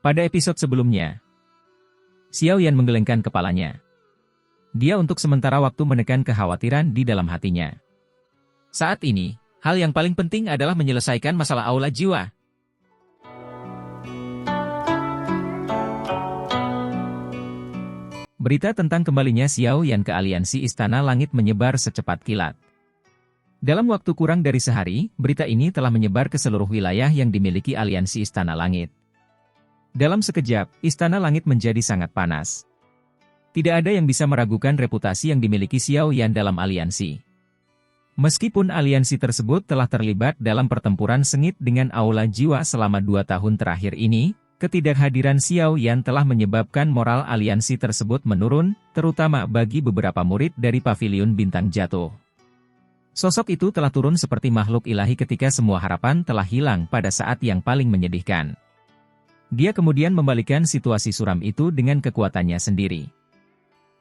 Pada episode sebelumnya, Xiao Yan menggelengkan kepalanya. Dia untuk sementara waktu menekan kekhawatiran di dalam hatinya. Saat ini, hal yang paling penting adalah menyelesaikan masalah aula jiwa. Berita tentang kembalinya Xiao Yan ke aliansi Istana Langit menyebar secepat kilat. Dalam waktu kurang dari sehari, berita ini telah menyebar ke seluruh wilayah yang dimiliki aliansi Istana Langit. Dalam sekejap, Istana Langit menjadi sangat panas. Tidak ada yang bisa meragukan reputasi yang dimiliki Xiao Yan dalam aliansi. Meskipun aliansi tersebut telah terlibat dalam pertempuran sengit dengan aula jiwa selama 2 tahun terakhir ini, ketidakhadiran Xiao Yan telah menyebabkan moral aliansi tersebut menurun, terutama bagi beberapa murid dari Paviliun Bintang Jatuh. Sosok itu telah turun seperti makhluk ilahi ketika semua harapan telah hilang pada saat yang paling menyedihkan. Dia kemudian membalikkan situasi suram itu dengan kekuatannya sendiri.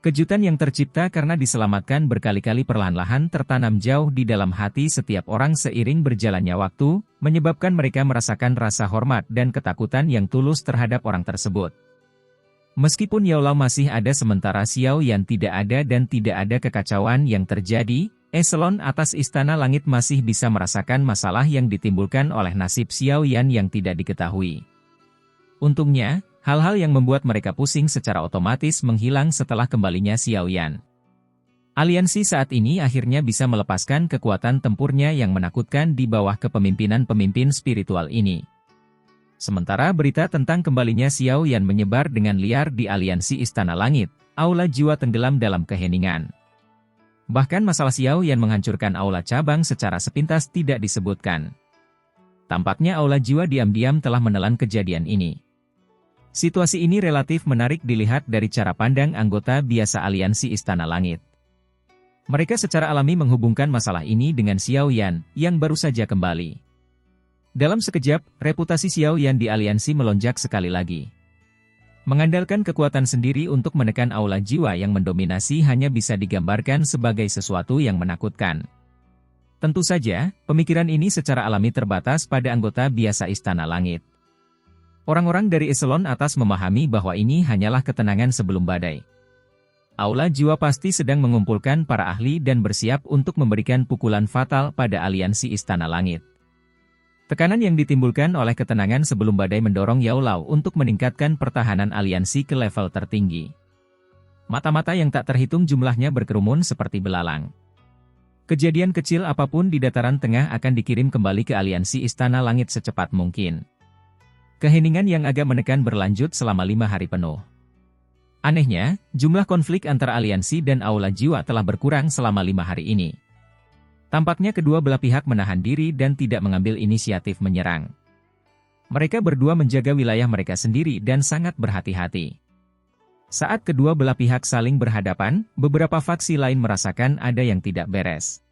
Kejutan yang tercipta karena diselamatkan berkali-kali perlahan-lahan tertanam jauh di dalam hati setiap orang seiring berjalannya waktu, menyebabkan mereka merasakan rasa hormat dan ketakutan yang tulus terhadap orang tersebut. Meskipun Yaolao masih ada sementara Xiao Yan tidak ada dan tidak ada kekacauan yang terjadi, eselon atas Istana Langit masih bisa merasakan masalah yang ditimbulkan oleh nasib Xiao Yan yang tidak diketahui. Untungnya, hal-hal yang membuat mereka pusing secara otomatis menghilang setelah kembalinya Xiao Yan. Aliansi saat ini akhirnya bisa melepaskan kekuatan tempurnya yang menakutkan di bawah kepemimpinan pemimpin spiritual ini. Sementara berita tentang kembalinya Xiao Yan menyebar dengan liar di aliansi Istana Langit, aula jiwa tenggelam dalam keheningan. Bahkan masalah Xiao Yan menghancurkan aula cabang secara sepintas tidak disebutkan. Tampaknya aula jiwa diam-diam telah menelan kejadian ini. Situasi ini relatif menarik dilihat dari cara pandang anggota biasa aliansi Istana Langit. Mereka secara alami menghubungkan masalah ini dengan Xiao Yan, yang baru saja kembali. Dalam sekejap, reputasi Xiao Yan di aliansi melonjak sekali lagi. Mengandalkan kekuatan sendiri untuk menekan aula jiwa yang mendominasi hanya bisa digambarkan sebagai sesuatu yang menakutkan. Tentu saja, pemikiran ini secara alami terbatas pada anggota biasa Istana Langit. Orang-orang dari eselon atas memahami bahwa ini hanyalah ketenangan sebelum badai. Aula jiwa pasti sedang mengumpulkan para ahli dan bersiap untuk memberikan pukulan fatal pada aliansi Istana Langit. Tekanan yang ditimbulkan oleh ketenangan sebelum badai mendorong Yaolao untuk meningkatkan pertahanan aliansi ke level tertinggi. Mata-mata yang tak terhitung jumlahnya berkerumun seperti belalang. Kejadian kecil apapun di dataran tengah akan dikirim kembali ke aliansi Istana Langit secepat mungkin. Keheningan yang agak menekan berlanjut selama 5 hari penuh. Anehnya, jumlah konflik antara aliansi dan aula jiwa telah berkurang selama 5 hari ini. Tampaknya kedua belah pihak menahan diri dan tidak mengambil inisiatif menyerang. Mereka berdua menjaga wilayah mereka sendiri dan sangat berhati-hati. Saat kedua belah pihak saling berhadapan, beberapa faksi lain merasakan ada yang tidak beres.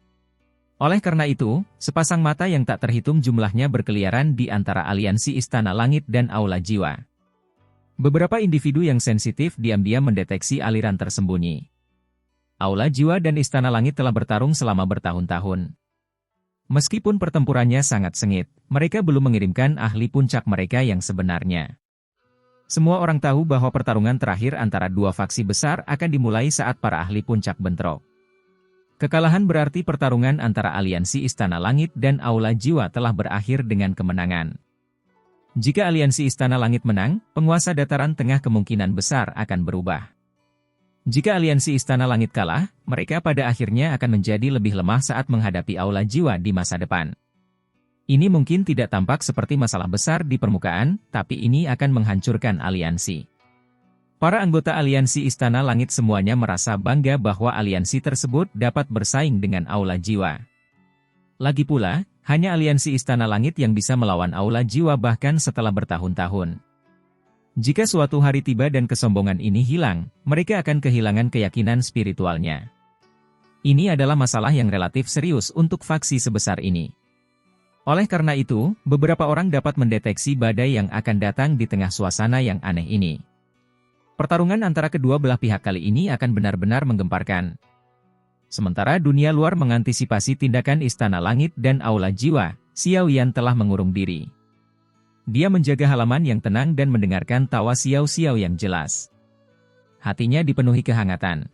Oleh karena itu, sepasang mata yang tak terhitung jumlahnya berkeliaran di antara aliansi Istana Langit dan aula jiwa. Beberapa individu yang sensitif diam-diam mendeteksi aliran tersembunyi. Aula jiwa dan Istana Langit telah bertarung selama bertahun-tahun. Meskipun pertempurannya sangat sengit, mereka belum mengirimkan ahli puncak mereka yang sebenarnya. Semua orang tahu bahwa pertarungan terakhir antara dua faksi besar akan dimulai saat para ahli puncak bentrok. Kekalahan berarti pertarungan antara aliansi Istana Langit dan aula jiwa telah berakhir dengan kemenangan. Jika aliansi Istana Langit menang, penguasa dataran tengah kemungkinan besar akan berubah. Jika aliansi Istana Langit kalah, mereka pada akhirnya akan menjadi lebih lemah saat menghadapi aula jiwa di masa depan. Ini mungkin tidak tampak seperti masalah besar di permukaan, tapi ini akan menghancurkan aliansi. Para anggota aliansi Istana Langit semuanya merasa bangga bahwa aliansi tersebut dapat bersaing dengan aula jiwa. Lagi pula, hanya aliansi Istana Langit yang bisa melawan aula jiwa bahkan setelah bertahun-tahun. Jika suatu hari tiba dan kesombongan ini hilang, mereka akan kehilangan keyakinan spiritualnya. Ini adalah masalah yang relatif serius untuk faksi sebesar ini. Oleh karena itu, beberapa orang dapat mendeteksi badai yang akan datang di tengah suasana yang aneh ini. Pertarungan antara kedua belah pihak kali ini akan benar-benar menggemparkan. Sementara dunia luar mengantisipasi tindakan Istana Langit dan aula jiwa, Xiao Yan telah mengurung diri. Dia menjaga halaman yang tenang dan mendengarkan tawa Xiao Xiao yang jelas. Hatinya dipenuhi kehangatan.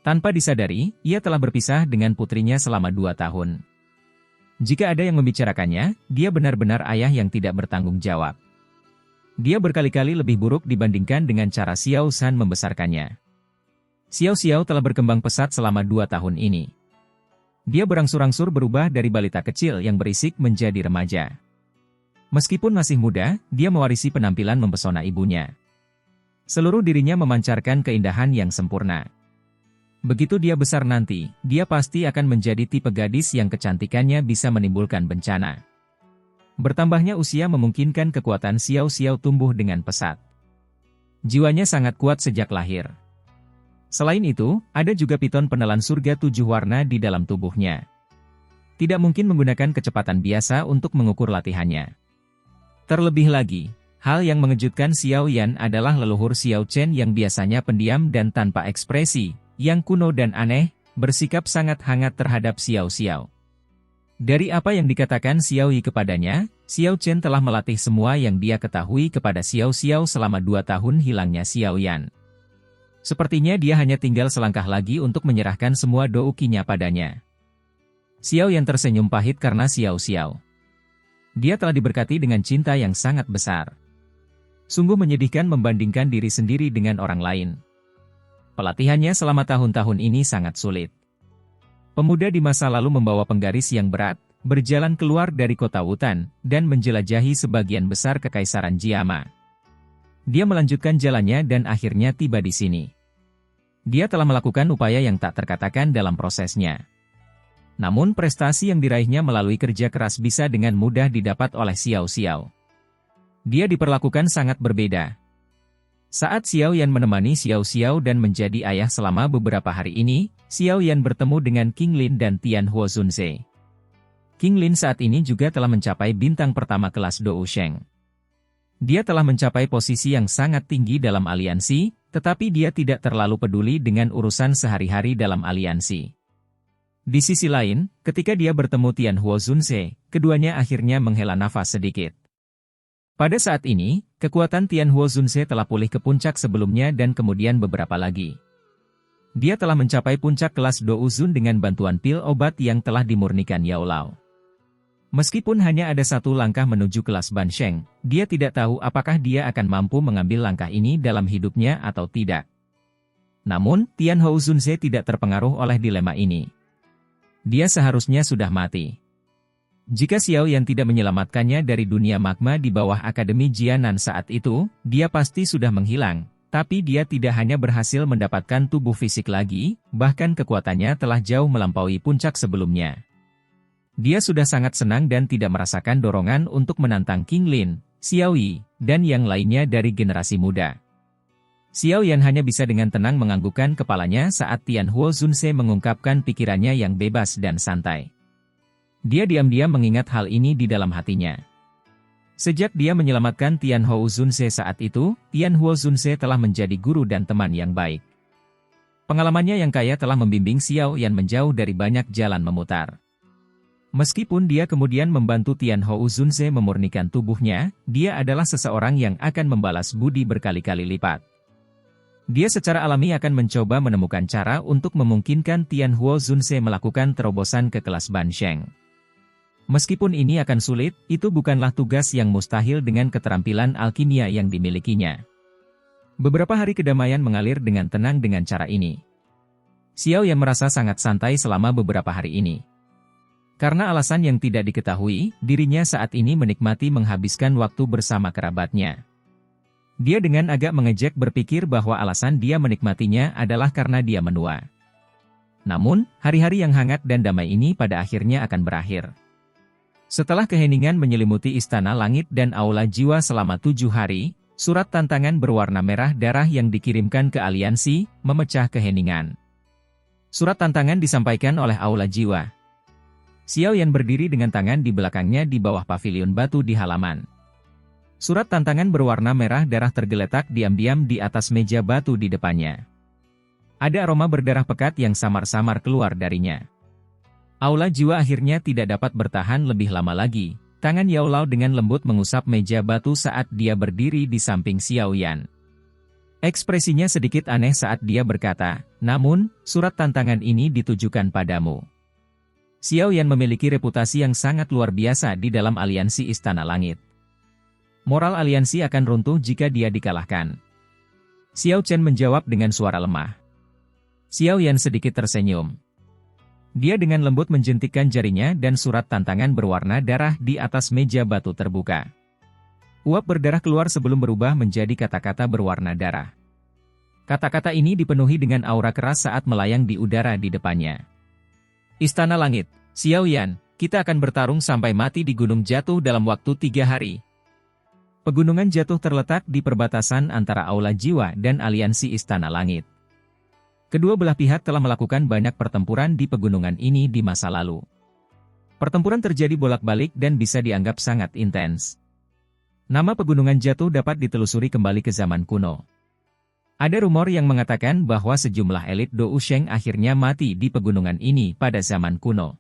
Tanpa disadari, ia telah berpisah dengan putrinya selama 2 tahun. Jika ada yang membicarakannya, dia benar-benar ayah yang tidak bertanggung jawab. Dia berkali-kali lebih buruk dibandingkan dengan cara Xiao San membesarkannya. Xiao Xiao telah berkembang pesat selama 2 tahun ini. Dia berangsur-angsur berubah dari balita kecil yang berisik menjadi remaja. Meskipun masih muda, dia mewarisi penampilan mempesona ibunya. Seluruh dirinya memancarkan keindahan yang sempurna. Begitu dia besar nanti, dia pasti akan menjadi tipe gadis yang kecantikannya bisa menimbulkan bencana. Bertambahnya usia memungkinkan kekuatan Xiao Xiao tumbuh dengan pesat. Jiwanya sangat kuat sejak lahir. Selain itu, ada juga piton penelan surga 7 warna di dalam tubuhnya. Tidak mungkin menggunakan kecepatan biasa untuk mengukur latihannya. Terlebih lagi, hal yang mengejutkan Xiao Yan adalah leluhur Xiao Chen yang biasanya pendiam dan tanpa ekspresi, yang kuno dan aneh, bersikap sangat hangat terhadap Xiao Xiao. Dari apa yang dikatakan Xiao Yi kepadanya, Xiao Chen telah melatih semua yang dia ketahui kepada Xiao Xiao selama 2 tahun hilangnya Xiao Yan. Sepertinya dia hanya tinggal selangkah lagi untuk menyerahkan semua doukinya padanya. Xiao Yan tersenyum pahit karena Xiao Xiao. Dia telah diberkati dengan cinta yang sangat besar. Sungguh menyedihkan membandingkan diri sendiri dengan orang lain. Pelatihannya selama tahun-tahun ini sangat sulit. Pemuda di masa lalu membawa penggaris yang berat, berjalan keluar dari kota Wutan, dan menjelajahi sebagian besar kekaisaran Jiama. Dia melanjutkan jalannya dan akhirnya tiba di sini. Dia telah melakukan upaya yang tak terkatakan dalam prosesnya. Namun prestasi yang diraihnya melalui kerja keras bisa dengan mudah didapat oleh Xiao Xiao. Dia diperlakukan sangat berbeda. Saat Xiao Yan menemani Xiao Xiao dan menjadi ayah selama beberapa hari ini, Xiao Yan bertemu dengan King Lin dan Tian Huo Zunze. King Lin saat ini juga telah mencapai bintang pertama kelas Dou Sheng. Dia telah mencapai posisi yang sangat tinggi dalam aliansi, tetapi dia tidak terlalu peduli dengan urusan sehari-hari dalam aliansi. Di sisi lain, ketika dia bertemu Tian Huo Zunze, keduanya akhirnya menghela nafas sedikit. Pada saat ini, kekuatan Tian Huo Zunze telah pulih ke puncak sebelumnya dan kemudian beberapa lagi. Dia telah mencapai puncak kelas Dou Zun dengan bantuan pil obat yang telah dimurnikan Yao Lao. Meskipun hanya ada 1 langkah menuju kelas Ban Sheng, dia tidak tahu apakah dia akan mampu mengambil langkah ini dalam hidupnya atau tidak. Namun, Tian Huo Zunze tidak terpengaruh oleh dilema ini. Dia seharusnya sudah mati. Jika Xiao Yan tidak menyelamatkannya dari dunia magma di bawah Akademi Jianan saat itu, dia pasti sudah menghilang. Tapi dia tidak hanya berhasil mendapatkan tubuh fisik lagi, bahkan kekuatannya telah jauh melampaui puncak sebelumnya. Dia sudah sangat senang dan tidak merasakan dorongan untuk menantang King Lin, Xiao Yi, dan yang lainnya dari generasi muda. Xiao Yan hanya bisa dengan tenang menganggukkan kepalanya saat Tian Huo Zunze mengungkapkan pikirannya yang bebas dan santai. Dia diam-diam mengingat hal ini di dalam hatinya. Sejak dia menyelamatkan Tian Huo Zunze saat itu, Tian Huo Zunze telah menjadi guru dan teman yang baik. Pengalamannya yang kaya telah membimbing Xiao Yan menjauh dari banyak jalan memutar. Meskipun dia kemudian membantu Tian Huo Zunze memurnikan tubuhnya, dia adalah seseorang yang akan membalas budi berkali-kali lipat. Dia secara alami akan mencoba menemukan cara untuk memungkinkan Tian Huo Zunze melakukan terobosan ke kelas Ban Sheng. Meskipun ini akan sulit, itu bukanlah tugas yang mustahil dengan keterampilan alkimia yang dimilikinya. Beberapa hari kedamaian mengalir dengan tenang dengan cara ini. Xiao Yan merasa sangat santai selama beberapa hari ini. Karena alasan yang tidak diketahui, dirinya saat ini menikmati menghabiskan waktu bersama kerabatnya. Dia dengan agak mengejek berpikir bahwa alasan dia menikmatinya adalah karena dia menua. Namun, hari-hari yang hangat dan damai ini pada akhirnya akan berakhir. Setelah keheningan menyelimuti istana langit dan aula jiwa selama 7 hari, surat tantangan berwarna merah darah yang dikirimkan ke aliansi, memecah keheningan. Surat tantangan disampaikan oleh aula jiwa. Xiao Yan berdiri dengan tangan di belakangnya di bawah pavilion batu di halaman. Surat tantangan berwarna merah darah tergeletak diam-diam di atas meja batu di depannya. Ada aroma berdarah pekat yang samar-samar keluar darinya. Aula jiwa akhirnya tidak dapat bertahan lebih lama lagi, Tangan Yao Lao dengan lembut mengusap meja batu saat dia berdiri di samping Xiao Yan. Ekspresinya sedikit aneh saat dia berkata, namun, surat tantangan ini ditujukan padamu. Xiao Yan memiliki reputasi yang sangat luar biasa di dalam aliansi Istana Langit. Moral aliansi akan runtuh jika dia dikalahkan. Xiao Chen menjawab dengan suara lemah. Xiao Yan sedikit tersenyum. Dia dengan lembut menjentikkan jarinya dan surat tantangan berwarna darah di atas meja batu terbuka. Uap berdarah keluar sebelum berubah menjadi kata-kata berwarna darah. Kata-kata ini dipenuhi dengan aura keras saat melayang di udara di depannya. Istana Langit, Xiao Yan, kita akan bertarung sampai mati di Gunung Jatuh dalam waktu 3 hari. Pegunungan Jatuh terletak di perbatasan antara Aula Jiwa dan Aliansi Istana Langit. Kedua belah pihak telah melakukan banyak pertempuran di pegunungan ini di masa lalu. Pertempuran terjadi bolak-balik dan bisa dianggap sangat intens. Nama Pegunungan Jatuh dapat ditelusuri kembali ke zaman kuno. Ada rumor yang mengatakan bahwa sejumlah elit Dou Sheng akhirnya mati di pegunungan ini pada zaman kuno.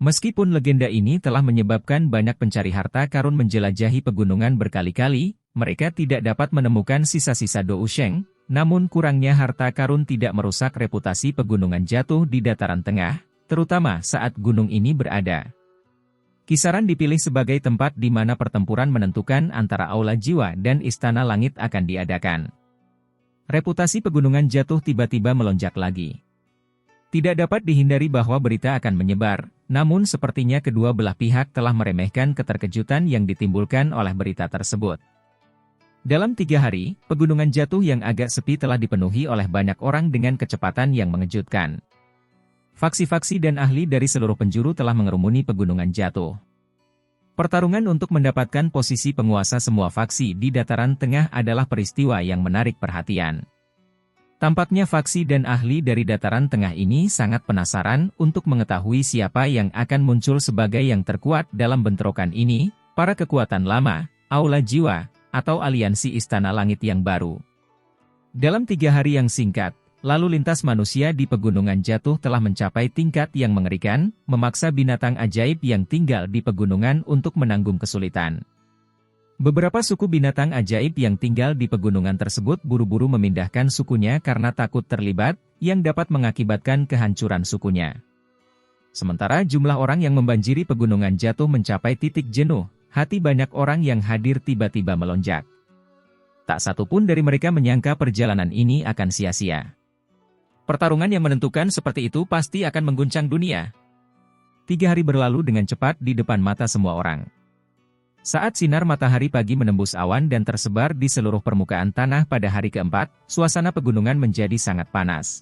Meskipun legenda ini telah menyebabkan banyak pencari harta karun menjelajahi pegunungan berkali-kali, mereka tidak dapat menemukan sisa-sisa Dou Sheng. Namun kurangnya harta karun tidak merusak reputasi Pegunungan Jatuh di dataran tengah, terutama saat gunung ini berada. Kisaran dipilih sebagai tempat di mana pertempuran menentukan antara Aula Jiwa dan Istana Langit akan diadakan. Reputasi Pegunungan Jatuh tiba-tiba melonjak lagi. Tidak dapat dihindari bahwa berita akan menyebar, namun sepertinya kedua belah pihak telah meremehkan keterkejutan yang ditimbulkan oleh berita tersebut. Dalam 3 hari, Pegunungan Jatuh yang agak sepi telah dipenuhi oleh banyak orang dengan kecepatan yang mengejutkan. Faksi-faksi dan ahli dari seluruh penjuru telah mengerumuni Pegunungan Jatuh. Pertarungan untuk mendapatkan posisi penguasa semua faksi di dataran tengah adalah peristiwa yang menarik perhatian. Tampaknya faksi dan ahli dari dataran tengah ini sangat penasaran untuk mengetahui siapa yang akan muncul sebagai yang terkuat dalam bentrokan ini, para kekuatan lama, Aula Jiwa, atau aliansi Istana Langit yang baru. Dalam 3 hari yang singkat, lalu lintas manusia di Pegunungan Jatuh telah mencapai tingkat yang mengerikan, memaksa binatang ajaib yang tinggal di pegunungan untuk menanggung kesulitan. Beberapa suku binatang ajaib yang tinggal di pegunungan tersebut buru-buru memindahkan sukunya karena takut terlibat, yang dapat mengakibatkan kehancuran sukunya. Sementara jumlah orang yang membanjiri Pegunungan Jatuh mencapai titik jenuh, hati banyak orang yang hadir tiba-tiba melonjak. Tak satu pun dari mereka menyangka perjalanan ini akan sia-sia. Pertarungan yang menentukan seperti itu pasti akan mengguncang dunia. 3 hari berlalu dengan cepat di depan mata semua orang. Saat sinar matahari pagi menembus awan dan tersebar di seluruh permukaan tanah pada hari keempat, suasana pegunungan menjadi sangat panas.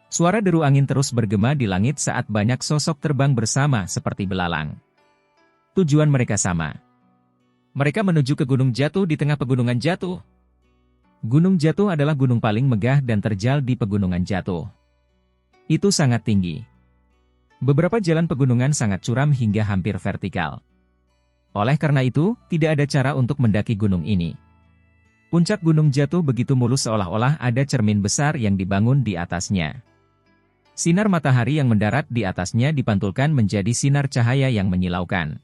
Suara deru angin terus bergema di langit saat banyak sosok terbang bersama seperti belalang. Tujuan mereka sama. Mereka menuju ke Gunung Jatuh di tengah Pegunungan Jatuh. Gunung Jatuh adalah gunung paling megah dan terjal di Pegunungan Jatuh. Itu sangat tinggi. Beberapa jalan pegunungan sangat curam hingga hampir vertikal. Oleh karena itu, tidak ada cara untuk mendaki gunung ini. Puncak Gunung Jatuh begitu mulus seolah-olah ada cermin besar yang dibangun di atasnya. Sinar matahari yang mendarat di atasnya dipantulkan menjadi sinar cahaya yang menyilaukan.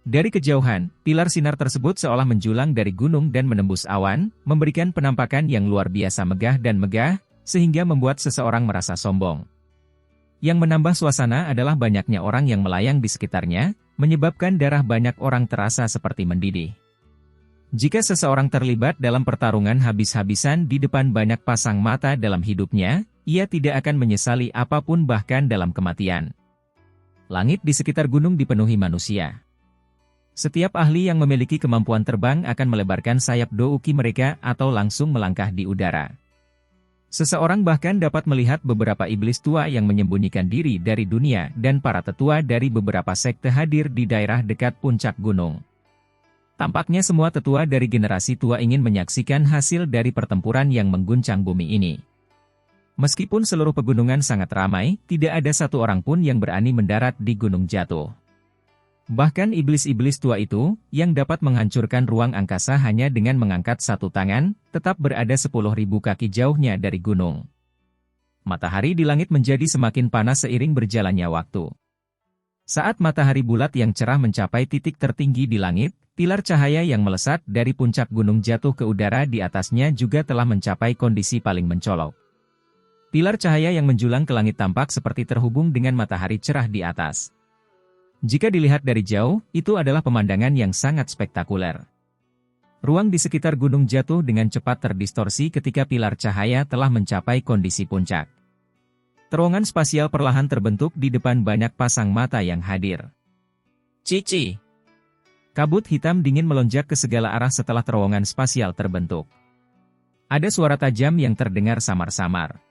Dari kejauhan, pilar sinar tersebut seolah menjulang dari gunung dan menembus awan, memberikan penampakan yang luar biasa megah dan megah, sehingga membuat seseorang merasa sombong. Yang menambah suasana adalah banyaknya orang yang melayang di sekitarnya, menyebabkan darah banyak orang terasa seperti mendidih. Jika seseorang terlibat dalam pertarungan habis-habisan di depan banyak pasang mata dalam hidupnya, ia tidak akan menyesali apapun bahkan dalam kematian. Langit di sekitar gunung dipenuhi manusia. Setiap ahli yang memiliki kemampuan terbang akan melebarkan sayap douki mereka atau langsung melangkah di udara. Seseorang bahkan dapat melihat beberapa iblis tua yang menyembunyikan diri dari dunia dan para tetua dari beberapa sekte hadir di daerah dekat puncak gunung. Tampaknya semua tetua dari generasi tua ingin menyaksikan hasil dari pertempuran yang mengguncang bumi ini. Meskipun seluruh pegunungan sangat ramai, tidak ada satu orang pun yang berani mendarat di Gunung Jatuh. Bahkan iblis-iblis tua itu, yang dapat menghancurkan ruang angkasa hanya dengan mengangkat satu tangan, tetap berada 10.000 kaki jauhnya dari gunung. Matahari di langit menjadi semakin panas seiring berjalannya waktu. Saat matahari bulat yang cerah mencapai titik tertinggi di langit, pilar cahaya yang melesat dari puncak gunung jatuh ke udara di atasnya juga telah mencapai kondisi paling mencolok. Pilar cahaya yang menjulang ke langit tampak seperti terhubung dengan matahari cerah di atas. Jika dilihat dari jauh, itu adalah pemandangan yang sangat spektakuler. Ruang di sekitar gunung jatuh dengan cepat terdistorsi ketika pilar cahaya telah mencapai kondisi puncak. Terowongan spasial perlahan terbentuk di depan banyak pasang mata yang hadir. Cici! Kabut hitam dingin melonjak ke segala arah setelah terowongan spasial terbentuk. Ada suara tajam yang terdengar samar-samar.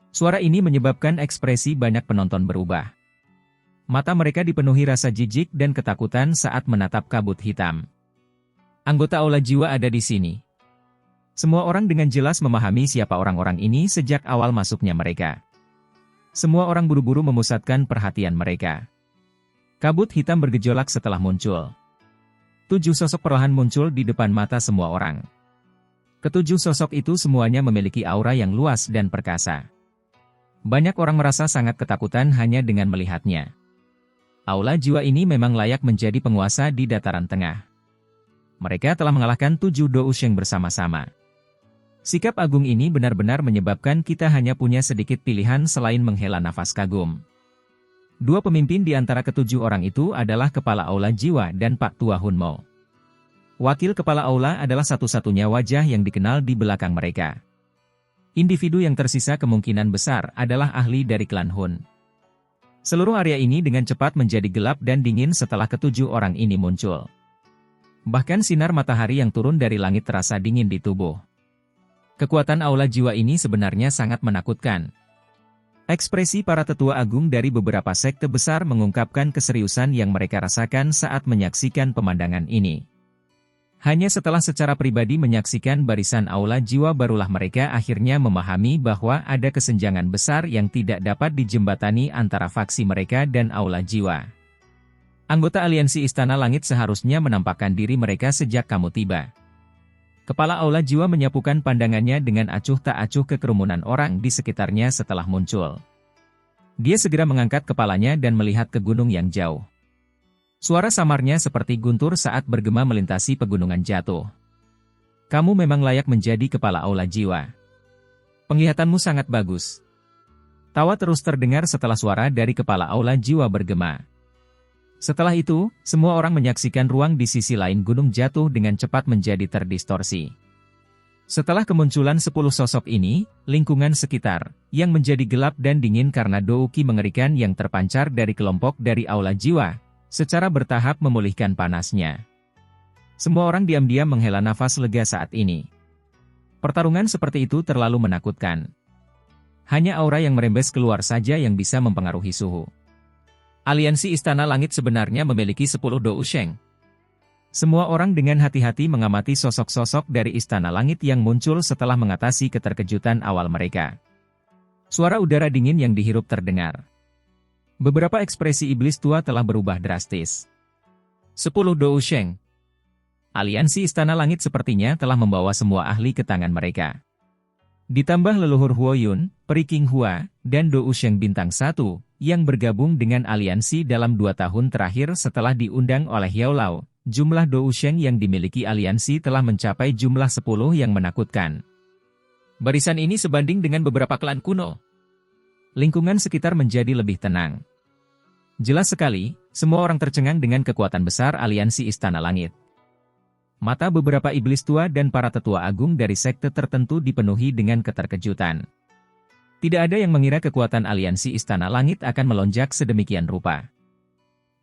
Suara ini menyebabkan ekspresi banyak penonton berubah. Mata mereka dipenuhi rasa jijik dan ketakutan saat menatap kabut hitam. Anggota Aula Jiwa ada di sini. Semua orang dengan jelas memahami siapa orang-orang ini sejak awal masuknya mereka. Semua orang buru-buru memusatkan perhatian mereka. Kabut hitam bergejolak setelah muncul. 7 sosok perlahan muncul di depan mata semua orang. Ketujuh sosok itu semuanya memiliki aura yang luas dan perkasa. Banyak orang merasa sangat ketakutan hanya dengan melihatnya. Aula Jiwa ini memang layak menjadi penguasa di dataran tengah. Mereka telah mengalahkan 7 Dousheng bersama-sama. Sikap agung ini benar-benar menyebabkan kita hanya punya sedikit pilihan selain menghela nafas kagum. 2 pemimpin di antara ketujuh orang itu adalah Kepala Aula Jiwa dan Pak Tua Hunmo. Wakil Kepala Aula adalah satu-satunya wajah yang dikenal di belakang mereka. Individu yang tersisa kemungkinan besar adalah ahli dari klan Hun. Seluruh area ini dengan cepat menjadi gelap dan dingin setelah ketujuh orang ini muncul. Bahkan sinar matahari yang turun dari langit terasa dingin di tubuh. Kekuatan Aula Jiwa ini sebenarnya sangat menakutkan. Ekspresi para tetua agung dari beberapa sekte besar mengungkapkan keseriusan yang mereka rasakan saat menyaksikan pemandangan ini. Hanya setelah secara pribadi menyaksikan barisan Aula Jiwa barulah mereka akhirnya memahami bahwa ada kesenjangan besar yang tidak dapat dijembatani antara faksi mereka dan Aula Jiwa. Anggota aliansi Istana Langit seharusnya menampakkan diri mereka sejak kamu tiba. Kepala Aula Jiwa menyapukan pandangannya dengan acuh tak acuh ke kerumunan orang di sekitarnya setelah muncul. Dia segera mengangkat kepalanya dan melihat ke gunung yang jauh. Suara samarnya seperti guntur saat bergema melintasi pegunungan jatuh. Kamu memang layak menjadi Kepala Aula Jiwa. Penglihatanmu sangat bagus. Tawa terus terdengar setelah suara dari Kepala Aula Jiwa bergema. Setelah itu, semua orang menyaksikan ruang di sisi lain gunung jatuh dengan cepat menjadi terdistorsi. Setelah kemunculan 10 sosok ini, lingkungan sekitar, yang menjadi gelap dan dingin karena douki mengerikan yang terpancar dari kelompok dari Aula Jiwa, secara bertahap memulihkan panasnya. Semua orang diam-diam menghela nafas lega saat ini. Pertarungan seperti itu terlalu menakutkan. Hanya aura yang merembes keluar saja yang bisa mempengaruhi suhu. Aliansi Istana Langit sebenarnya memiliki 10 Dousheng. Semua orang dengan hati-hati mengamati sosok-sosok dari Istana Langit yang muncul setelah mengatasi keterkejutan awal mereka. Suara udara dingin yang dihirup terdengar. Beberapa ekspresi iblis tua telah berubah drastis. 10 Dousheng. Aliansi Istana Langit sepertinya telah membawa semua ahli ke tangan mereka. Ditambah leluhur Huoyun, Peri King Hua, dan Dousheng Bintang 1, yang bergabung dengan aliansi dalam 2 tahun terakhir setelah diundang oleh Yao Lao, jumlah Dousheng yang dimiliki aliansi telah mencapai jumlah 10 yang menakutkan. Barisan ini sebanding dengan beberapa klan kuno. Lingkungan sekitar menjadi lebih tenang. Jelas sekali, semua orang tercengang dengan kekuatan besar aliansi Istana Langit. Mata beberapa iblis tua dan para tetua agung dari sekte tertentu dipenuhi dengan keterkejutan. Tidak ada yang mengira kekuatan aliansi Istana Langit akan melonjak sedemikian rupa.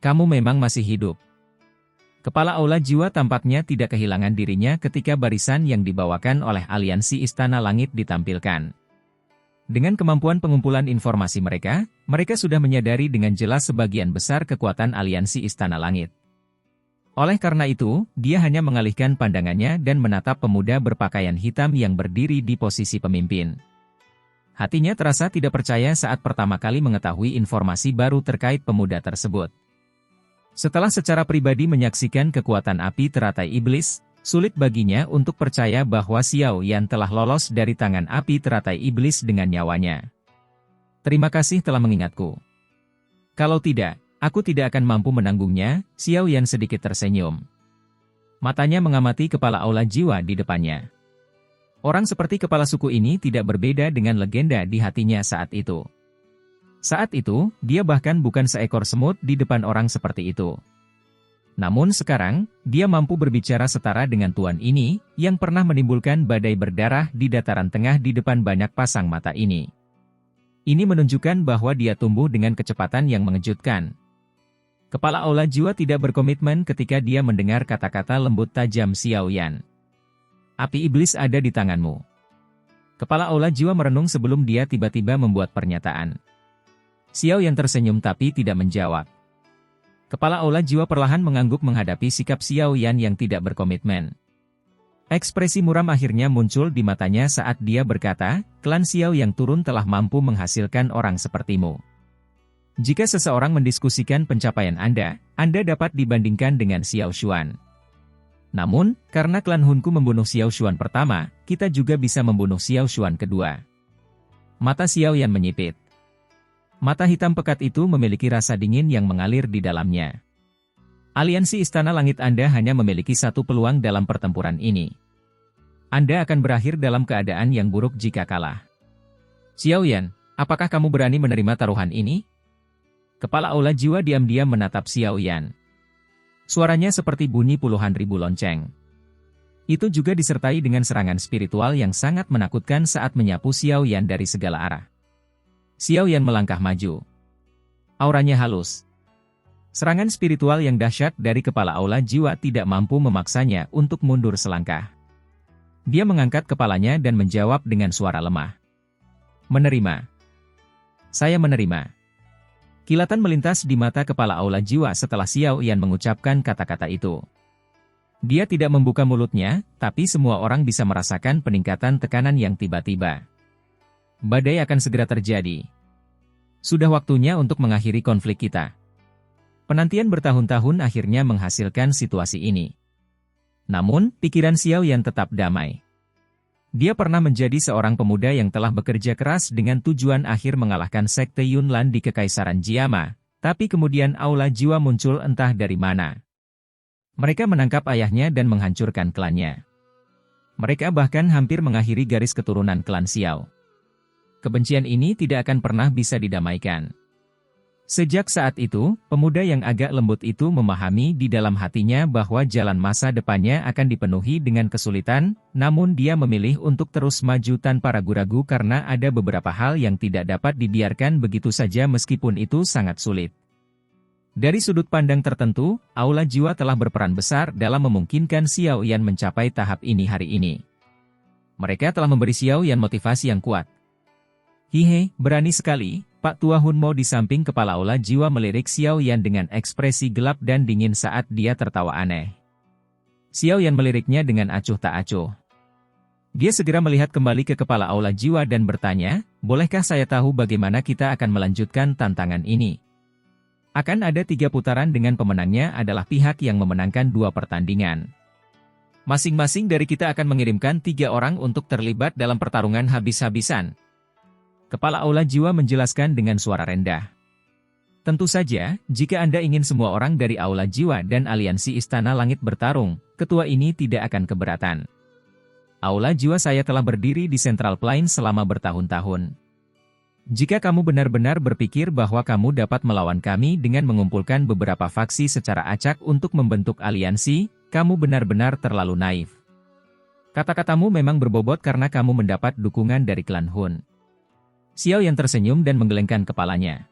Kamu memang masih hidup. Kepala Aula Jiwa tampaknya tidak kehilangan dirinya ketika barisan yang dibawakan oleh aliansi Istana Langit ditampilkan. Dengan kemampuan pengumpulan informasi mereka sudah menyadari dengan jelas sebagian besar kekuatan aliansi Istana Langit. Oleh karena itu, dia hanya mengalihkan pandangannya dan menatap pemuda berpakaian hitam yang berdiri di posisi pemimpin. Hatinya terasa tidak percaya saat pertama kali mengetahui informasi baru terkait pemuda tersebut. Setelah secara pribadi menyaksikan kekuatan api teratai iblis, sulit baginya untuk percaya bahwa Xiao Yan telah lolos dari tangan api teratai iblis dengan nyawanya. Terima kasih telah mengingatku. Kalau tidak, Aku tidak akan mampu menanggungnya, Xiao Yan sedikit tersenyum. Matanya mengamati kepala aula jiwa di depannya. Orang seperti kepala suku ini tidak berbeda dengan legenda di hatinya saat itu. Saat itu, dia bahkan bukan seekor semut di depan orang seperti itu. Namun sekarang, dia mampu berbicara setara dengan tuan ini, yang pernah menimbulkan badai berdarah di dataran tengah di depan banyak pasang mata ini. Ini menunjukkan bahwa dia tumbuh dengan kecepatan yang mengejutkan. Kepala aula jiwa tidak berkomitmen ketika dia mendengar kata-kata lembut tajam Xiao Yan. Api iblis ada di tanganmu. Kepala aula jiwa merenung sebelum dia tiba-tiba membuat pernyataan. Xiao Yan tersenyum tapi tidak menjawab. Kepala aula jiwa perlahan mengangguk menghadapi sikap Xiao Yan yang tidak berkomitmen. Ekspresi muram akhirnya muncul di matanya saat dia berkata, klan Xiao yang turun telah mampu menghasilkan orang sepertimu. Jika seseorang mendiskusikan pencapaian Anda dapat dibandingkan dengan Xiao Xuan. Namun, karena klan Hunku membunuh Xiao Xuan pertama, kita juga bisa membunuh Xiao Xuan kedua. Mata Xiao Yan menyipit. Mata hitam pekat itu memiliki rasa dingin yang mengalir di dalamnya. Aliansi Istana Langit Anda hanya memiliki satu peluang dalam pertempuran ini. Anda akan berakhir dalam keadaan yang buruk jika kalah. Xiao Yan, apakah kamu berani menerima taruhan ini? Kepala aula jiwa diam-diam menatap Xiao Yan. Suaranya seperti bunyi puluhan ribu lonceng. Itu juga disertai dengan serangan spiritual yang sangat menakutkan saat menyapu Xiao Yan dari segala arah. Xiao Yan melangkah maju. Auranya halus. Serangan spiritual yang dahsyat dari kepala aula jiwa tidak mampu memaksanya untuk mundur selangkah. Dia mengangkat kepalanya dan menjawab dengan suara lemah. Menerima. Saya menerima. Kilatan melintas di mata kepala aula jiwa setelah Xiao Yan mengucapkan kata-kata itu. Dia tidak membuka mulutnya, tapi semua orang bisa merasakan peningkatan tekanan yang tiba-tiba. Badai akan segera terjadi. Sudah waktunya untuk mengakhiri konflik kita. Penantian bertahun-tahun akhirnya menghasilkan situasi ini. Namun, pikiran Xiao Yan tetap damai. Dia pernah menjadi seorang pemuda yang telah bekerja keras dengan tujuan akhir mengalahkan Sekte Yunlan di Kekaisaran Jiama, tapi kemudian aula jiwa muncul entah dari mana. Mereka menangkap ayahnya dan menghancurkan klannya. Mereka bahkan hampir mengakhiri garis keturunan klan Xiao. Kebencian ini tidak akan pernah bisa didamaikan. Sejak saat itu, pemuda yang agak lembut itu memahami di dalam hatinya bahwa jalan masa depannya akan dipenuhi dengan kesulitan, namun dia memilih untuk terus maju tanpa ragu-ragu karena ada beberapa hal yang tidak dapat dibiarkan begitu saja meskipun itu sangat sulit. Dari sudut pandang tertentu, aula jiwa telah berperan besar dalam memungkinkan Xiao Yan mencapai tahap ini hari ini. Mereka telah memberi Xiao Yan motivasi yang kuat. Hihe, berani sekali. Pak Tua Hunmo di samping kepala aula jiwa melirik Xiao Yan dengan ekspresi gelap dan dingin saat dia tertawa aneh. Xiao Yan meliriknya dengan acuh tak acuh. Dia segera melihat kembali ke kepala aula jiwa dan bertanya, bolehkah saya tahu bagaimana kita akan melanjutkan tantangan ini? Akan ada 3 putaran dengan pemenangnya adalah pihak yang memenangkan 2 pertandingan. Masing-masing dari kita akan mengirimkan 3 orang untuk terlibat dalam pertarungan habis-habisan. Kepala aula jiwa menjelaskan dengan suara rendah. Tentu saja, jika Anda ingin semua orang dari aula jiwa dan aliansi Istana Langit bertarung, ketua ini tidak akan keberatan. Aula jiwa saya telah berdiri di Central Plains selama bertahun-tahun. Jika kamu benar-benar berpikir bahwa kamu dapat melawan kami dengan mengumpulkan beberapa faksi secara acak untuk membentuk aliansi, kamu benar-benar terlalu naif. Kata-katamu memang berbobot karena kamu mendapat dukungan dari klan Hun. Xiao Yan tersenyum dan menggelengkan kepalanya.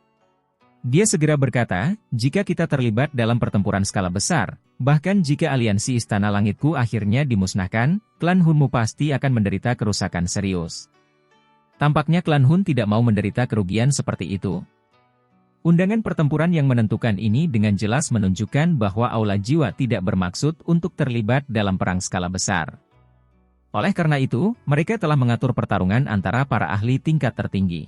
Dia segera berkata, jika kita terlibat dalam pertempuran skala besar, bahkan jika aliansi Istana Langitku akhirnya dimusnahkan, klan Hunmu pasti akan menderita kerusakan serius. Tampaknya klan Hun tidak mau menderita kerugian seperti itu. Undangan pertempuran yang menentukan ini dengan jelas menunjukkan bahwa aula jiwa tidak bermaksud untuk terlibat dalam perang skala besar. Oleh karena itu, mereka telah mengatur pertarungan antara para ahli tingkat tertinggi.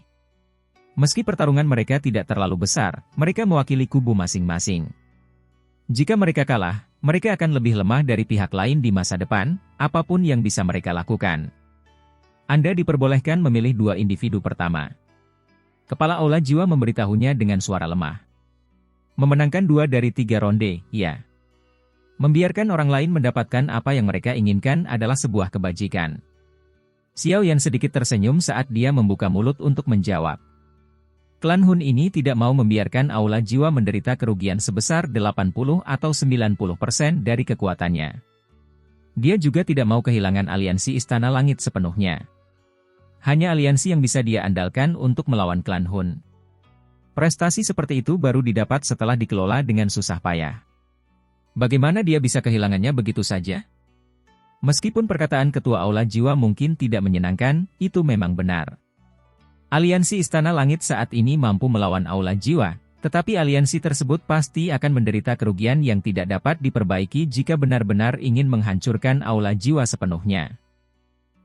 Meski pertarungan mereka tidak terlalu besar, mereka mewakili kubu masing-masing. Jika mereka kalah, mereka akan lebih lemah dari pihak lain di masa depan, apapun yang bisa mereka lakukan. Anda diperbolehkan memilih 2 individu pertama. Kepala aula jiwa memberitahunya dengan suara lemah. Memenangkan 2 dari 3 ronde, ya. Membiarkan orang lain mendapatkan apa yang mereka inginkan adalah sebuah kebajikan. Xiao Yan sedikit tersenyum saat dia membuka mulut untuk menjawab. Klan Hun ini tidak mau membiarkan Aula Jiwa menderita kerugian sebesar 80 atau 90% dari kekuatannya. Dia juga tidak mau kehilangan aliansi Istana Langit sepenuhnya. Hanya aliansi yang bisa dia andalkan untuk melawan klan Hun. Prestasi seperti itu baru didapat setelah dikelola dengan susah payah. Bagaimana dia bisa kehilangannya begitu saja? Meskipun perkataan Ketua Aula Jiwa mungkin tidak menyenangkan, itu memang benar. Aliansi Istana Langit saat ini mampu melawan Aula Jiwa, tetapi aliansi tersebut pasti akan menderita kerugian yang tidak dapat diperbaiki jika benar-benar ingin menghancurkan Aula Jiwa sepenuhnya.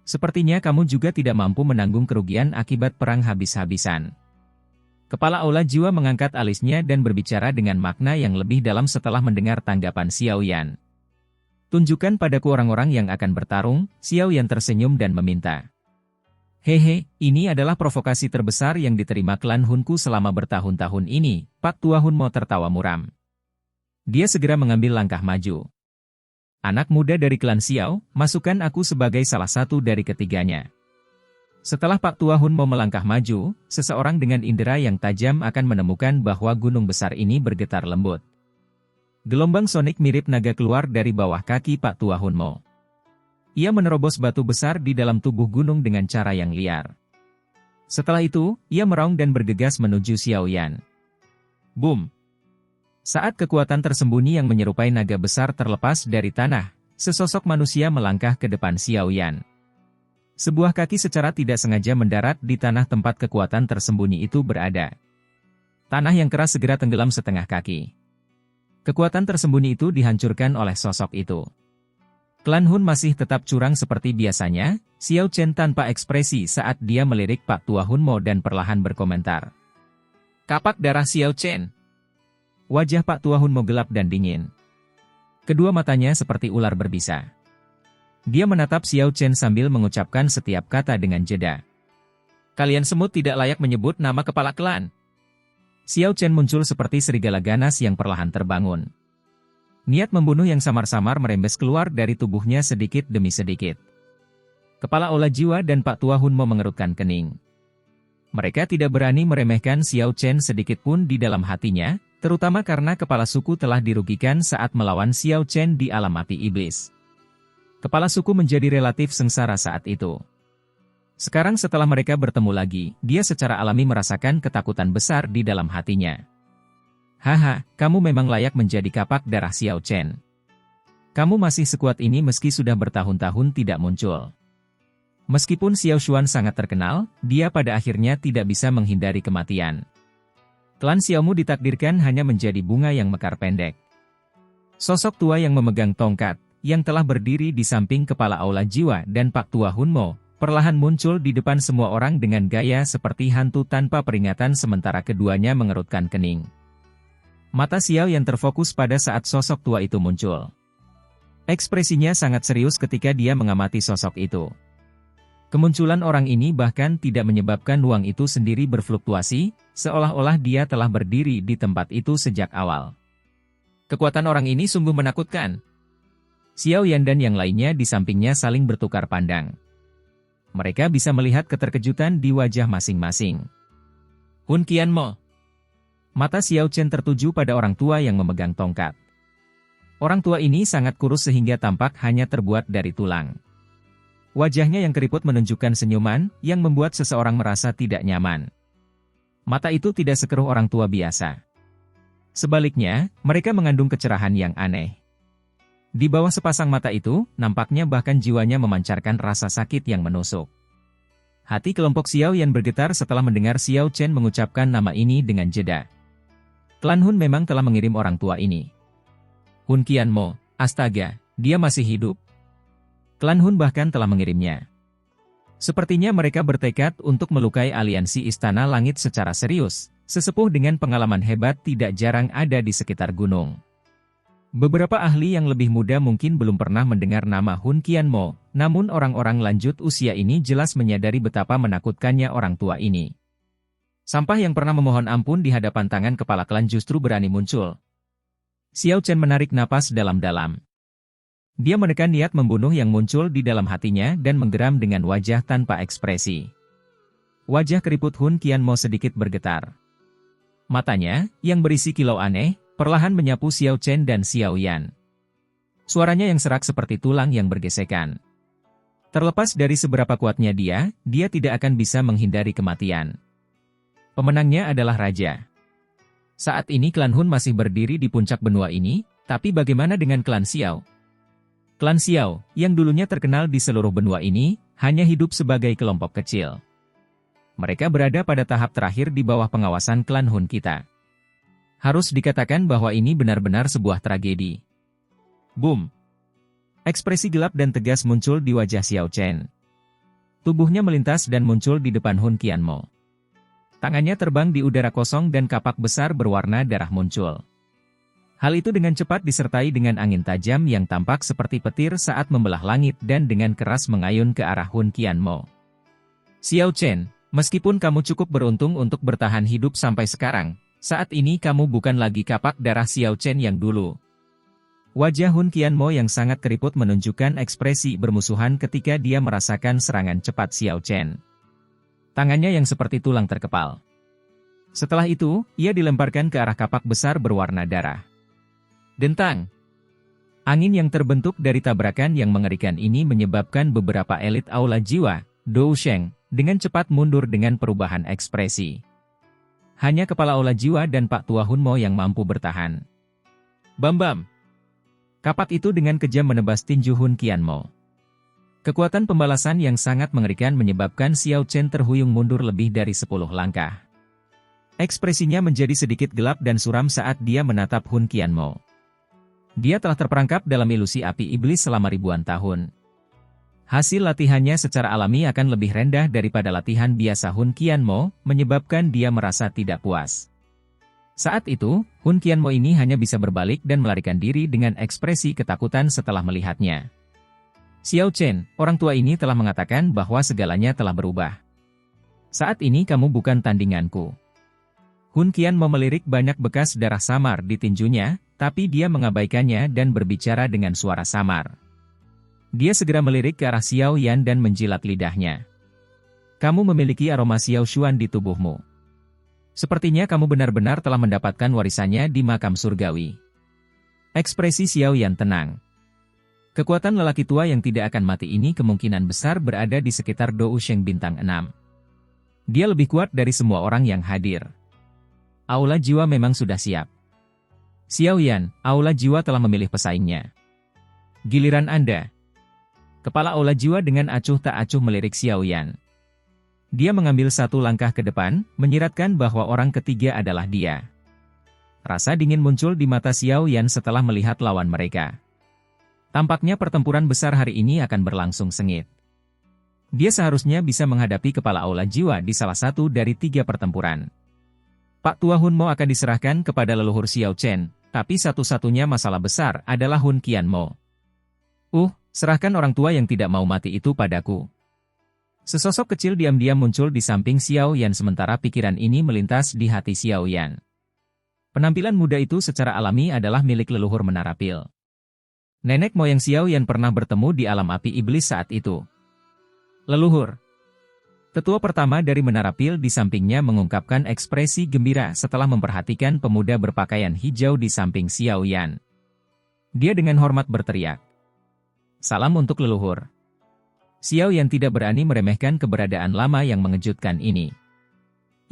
Sepertinya kamu juga tidak mampu menanggung kerugian akibat perang habis-habisan. Kepala Aula Jiwa mengangkat alisnya dan berbicara dengan makna yang lebih dalam setelah mendengar tanggapan Xiao Yan. Tunjukkan padaku orang-orang yang akan bertarung, Xiao Yan tersenyum dan meminta. Hehe, ini adalah provokasi terbesar yang diterima klan Hunku selama bertahun-tahun ini, Pak Tua Hun mau tertawa muram. Dia segera mengambil langkah maju. Anak muda dari klan Xiao, masukkan aku sebagai salah satu dari ketiganya. Setelah Pak Tua Hun mau melangkah maju, seseorang dengan indera yang tajam akan menemukan bahwa gunung besar ini bergetar lembut. Gelombang sonik mirip naga keluar dari bawah kaki Pak Tua Hun Mo. Ia menerobos batu besar di dalam tubuh gunung dengan cara yang liar. Setelah itu, ia meraung dan bergegas menuju Xiao Yan. Boom! Saat kekuatan tersembunyi yang menyerupai naga besar terlepas dari tanah, sesosok manusia melangkah ke depan Xiao Yan. Sebuah kaki secara tidak sengaja mendarat di tanah tempat kekuatan tersembunyi itu berada. Tanah yang keras segera tenggelam setengah kaki. Kekuatan tersembunyi itu dihancurkan oleh sosok itu. Klan Hun masih tetap curang seperti biasanya, Xiao Chen tanpa ekspresi saat dia melirik Pak Tua Hun Mo dan perlahan berkomentar. Kapak darah Xiao Chen. Wajah Pak Tua Hun Mo gelap dan dingin. Kedua matanya seperti ular berbisa. Dia menatap Xiao Chen sambil mengucapkan setiap kata dengan jeda. Kalian semut tidak layak menyebut nama kepala klan. Xiao Chen muncul seperti serigala ganas yang perlahan terbangun. Niat membunuh yang samar-samar merembes keluar dari tubuhnya sedikit demi sedikit. Kepala Aula Jiwa dan Pak Tua Hun Mo mengerutkan kening. Mereka tidak berani meremehkan Xiao Chen sedikit pun di dalam hatinya, terutama karena kepala suku telah dirugikan saat melawan Xiao Chen di alam api iblis. Kepala suku menjadi relatif sengsara saat itu. Sekarang setelah mereka bertemu lagi, dia secara alami merasakan ketakutan besar di dalam hatinya. Haha, kamu memang layak menjadi kapak darah Xiao Chen. Kamu masih sekuat ini meski sudah bertahun-tahun tidak muncul. Meskipun Xiao Xuan sangat terkenal, dia pada akhirnya tidak bisa menghindari kematian. Klan Xiaomu ditakdirkan hanya menjadi bunga yang mekar pendek. Sosok tua yang memegang tongkat, yang telah berdiri di samping kepala Aula Jiwa dan Pak Tua Hun Mo, perlahan muncul di depan semua orang dengan gaya seperti hantu tanpa peringatan sementara keduanya mengerutkan kening. Mata Xiao yang terfokus pada saat sosok tua itu muncul. Ekspresinya sangat serius ketika dia mengamati sosok itu. Kemunculan orang ini bahkan tidak menyebabkan ruang itu sendiri berfluktuasi, seolah-olah dia telah berdiri di tempat itu sejak awal. Kekuatan orang ini sungguh menakutkan. Xiao Yan dan yang lainnya di sampingnya saling bertukar pandang. Mereka bisa melihat keterkejutan di wajah masing-masing. Hun Qian Mo. Mata Xiao Chen tertuju pada orang tua yang memegang tongkat. Orang tua ini sangat kurus sehingga tampak hanya terbuat dari tulang. Wajahnya yang keriput menunjukkan senyuman, yang membuat seseorang merasa tidak nyaman. Mata itu tidak sekeruh orang tua biasa. Sebaliknya, mereka mengandung kecerahan yang aneh. Di bawah sepasang mata itu, nampaknya bahkan jiwanya memancarkan rasa sakit yang menusuk. Hati kelompok Xiao Yan bergetar setelah mendengar Xiao Chen mengucapkan nama ini dengan jeda. Klan Hun memang telah mengirim orang tua ini. Hun Qian Mo, astaga, dia masih hidup. Klan Hun bahkan telah mengirimnya. Sepertinya mereka bertekad untuk melukai aliansi Istana Langit secara serius, sesepuh dengan pengalaman hebat tidak jarang ada di sekitar gunung. Beberapa ahli yang lebih muda mungkin belum pernah mendengar nama Hun Qian Mo, namun orang-orang lanjut usia ini jelas menyadari betapa menakutkannya orang tua ini. Sampah yang pernah memohon ampun di hadapan tangan kepala klan justru berani muncul. Xiao Chen menarik napas dalam-dalam. Dia menekan niat membunuh yang muncul di dalam hatinya dan menggeram dengan wajah tanpa ekspresi. Wajah keriput Hun Qianmo sedikit bergetar. Matanya, yang berisi kilau aneh, perlahan menyapu Xiao Chen dan Xiao Yan. Suaranya yang serak seperti tulang yang bergesekan. Terlepas dari seberapa kuatnya dia tidak akan bisa menghindari kematian. Pemenangnya adalah raja. Saat ini klan Hun masih berdiri di puncak benua ini, tapi bagaimana dengan klan Xiao? Klan Xiao, yang dulunya terkenal di seluruh benua ini, hanya hidup sebagai kelompok kecil. Mereka berada pada tahap terakhir di bawah pengawasan klan Hun kita. Harus dikatakan bahwa ini benar-benar sebuah tragedi. Boom! Ekspresi gelap dan tegas muncul di wajah Xiao Chen. Tubuhnya melintas dan muncul di depan Hun Qianmo. Tangannya terbang di udara kosong dan kapak besar berwarna darah muncul. Hal itu dengan cepat disertai dengan angin tajam yang tampak seperti petir saat membelah langit dan dengan keras mengayun ke arah Hun Qianmo. Xiao Chen, meskipun kamu cukup beruntung untuk bertahan hidup sampai sekarang, saat ini kamu bukan lagi kapak darah Xiao Chen yang dulu. Wajah Hun Qianmo yang sangat keriput menunjukkan ekspresi bermusuhan ketika dia merasakan serangan cepat Xiao Chen. Tangannya yang seperti tulang terkepal. Setelah itu, ia dilemparkan ke arah kapak besar berwarna darah. Dentang! Angin yang terbentuk dari tabrakan yang mengerikan ini menyebabkan beberapa elit aula jiwa, Dou Sheng, dengan cepat mundur dengan perubahan ekspresi. Hanya kepala aula jiwa dan Pak Tua Hunmo yang mampu bertahan. Bam-bam! Kapak itu dengan kejam menebas tinju Hun Qianmo. Kekuatan pembalasan yang sangat mengerikan menyebabkan Xiao Chen terhuyung mundur lebih dari 10 langkah. Ekspresinya menjadi sedikit gelap dan suram saat dia menatap Hun Qianmo. Dia telah terperangkap dalam ilusi api iblis selama ribuan tahun. Hasil latihannya secara alami akan lebih rendah daripada latihan biasa Hun Qianmo, menyebabkan dia merasa tidak puas. Saat itu, Hun Qianmo ini hanya bisa berbalik dan melarikan diri dengan ekspresi ketakutan setelah melihatnya. Xiao Chen, orang tua ini telah mengatakan bahwa segalanya telah berubah. Saat ini kamu bukan tandinganku. Hun Qianmo melirik banyak bekas darah samar di tinjunya, tapi dia mengabaikannya dan berbicara dengan suara samar. Dia segera melirik ke arah Xiao Yan dan menjilat lidahnya. Kamu memiliki aroma Xiao Xuan di tubuhmu. Sepertinya kamu benar-benar telah mendapatkan warisannya di makam surgawi. Ekspresi Xiao Yan tenang. Kekuatan lelaki tua yang tidak akan mati ini kemungkinan besar berada di sekitar Dou Sheng bintang 6. Dia lebih kuat dari semua orang yang hadir. Aula jiwa memang sudah siap. Xiao Yan, aula jiwa telah memilih pesaingnya. Giliran Anda. Kepala aula jiwa dengan acuh tak acuh melirik Xiao Yan. Dia mengambil satu langkah ke depan, menyiratkan bahwa orang ketiga adalah dia. Rasa dingin muncul di mata Xiao Yan setelah melihat lawan mereka. Tampaknya pertempuran besar hari ini akan berlangsung sengit. Dia seharusnya bisa menghadapi kepala aula jiwa di salah satu dari 3 pertempuran. Pak Tua Hunmo akan diserahkan kepada leluhur Xiao Chen, tapi satu-satunya masalah besar adalah Hun Qianmo. Serahkan orang tua yang tidak mau mati itu padaku. Sesosok kecil diam-diam muncul di samping Xiao Yan sementara pikiran ini melintas di hati Xiao Yan. Penampilan muda itu secara alami adalah milik leluhur Menara Pil. Nenek moyang Xiao Yan pernah bertemu di alam api iblis saat itu. Leluhur. Tetua pertama dari Menara Pil di sampingnya mengungkapkan ekspresi gembira setelah memperhatikan pemuda berpakaian hijau di samping Xiao Yan. Dia dengan hormat berteriak. Salam untuk leluhur. Xiao Yan tidak berani meremehkan keberadaan lama yang mengejutkan ini.